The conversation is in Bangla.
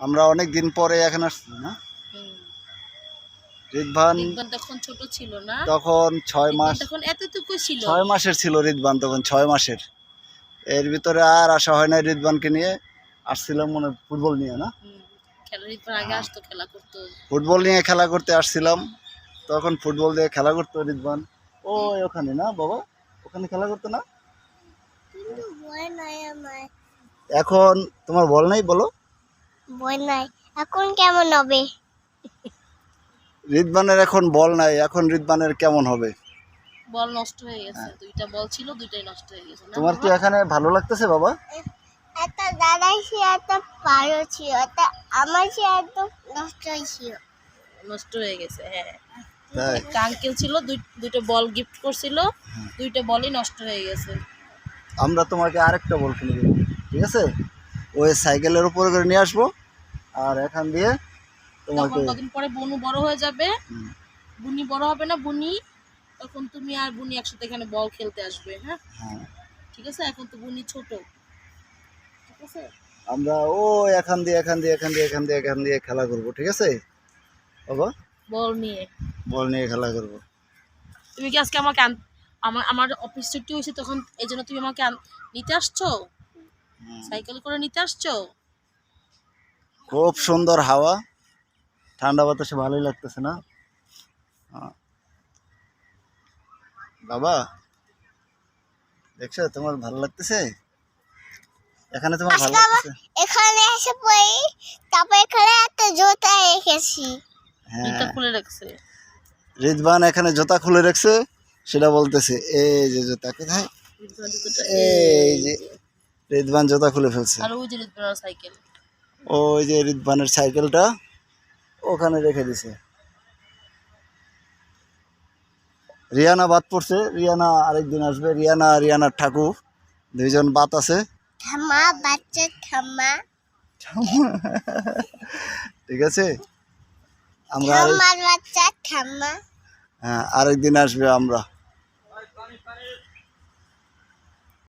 আমরা অনেক দিন পরে এখানে আসছি না। রিদভান তখন ছোট ছিল না, তখন 6 মাস, তখন এতটুকু ছিল, 6 মাসের ছিল রিদভান, তখন 6 মাসের। এর ভিতরে আর আসা হয় না। রিদভানকে নিয়ে আসছিলাম মনে ফুটবল নিয়ে না, আগে আসতো, খেলা করতো, ফুটবল নিয়ে খেলা করতে আসছিলাম। তখন ফুটবল দিয়ে খেলা করতো রিদভান। ওখানে না বাবা, ওখানে খেলা করতো না। এখন তোমার বল নাই, বলো বল নাই, এখন কেমন হবে? রিদভানের এখন বল নাই, এখন রিদভানের কেমন হবে? বল নষ্ট হয়ে গেছে, দুইটা বল ছিল, দুইটাই নষ্ট হয়ে গেছে। তোমার কি এখানে ভালো লাগতেছে বাবা? একটা দাদাই চেয়ারটা ভালো ছিল, আমার চেয়ারটা নষ্ট হয়েছিল, নষ্ট হয়ে গেছে। হ্যাঁ, তাই একটা আঙ্কেল ছিল, দুইটা বল গিফট করছিল, দুইটা বলই নষ্ট হয়ে গেছে। আমরা তোমাকে আরেকটা বল কিনে দেবো, ঠিক আছে? ওই সাইকেলের উপরে করে নিয়ে আসবো, আর এখান দিয়ে তোমাকে কদিন পরে বুনু বড় হয়ে যাবে, বুনি বড় হবে না, বুনি, তখন তুমি আর বুনি একসাথে এখানে বল খেলতে আসবে। হ্যাঁ, ঠিক আছে? এখন তো বুনি ছোট, ঠিক আছে? আমরা এখান দিয়ে খেলা করবো, ঠিক আছে বাবা? বল নিয়ে, বল নিয়ে খেলা করবো। তুমি কি আজকে আমাকে আমার অফিস ছুটি হয়েছে, তখন এই জন্য তুমি আমাকে নিতে আসছো, সাইকেল করে নিতে আসছো? খুব সুন্দর হাওয়া, ঠান্ডা বাতাসে ভালোই লাগতেছে না বাবা? দেখছো তোমার ভালো লাগতেছে এখানে? তোমার ভালো লাগতেছে? এখানে এসে পড়ি, তারপর এখানে একটা জুতা রেখেছি। জুতা খুলে রাখছে রিদভান, এখানে জুতা খুলে রাখছে, সেটা বলতেছে। এই যে জুতা কোথায়? এই যে রিদভান জুতা খুলে ফেলছে। আর ওই যে রিদভানের সাইকেল, ওই যে রিদভানের সাইকেলটা ওখানে রেখে দিছে। রিয়ানা বাদ পড়ছে, রিয়ানা আরেকদিন আসবে। রিয়ানার ঠাকুর দুইজন বাত আছে। থামা বাচ্চা, থামা, ঠিক আছে, আমরা থামার বাচ্চা, থামা। আরেকদিন আসবে আমরা।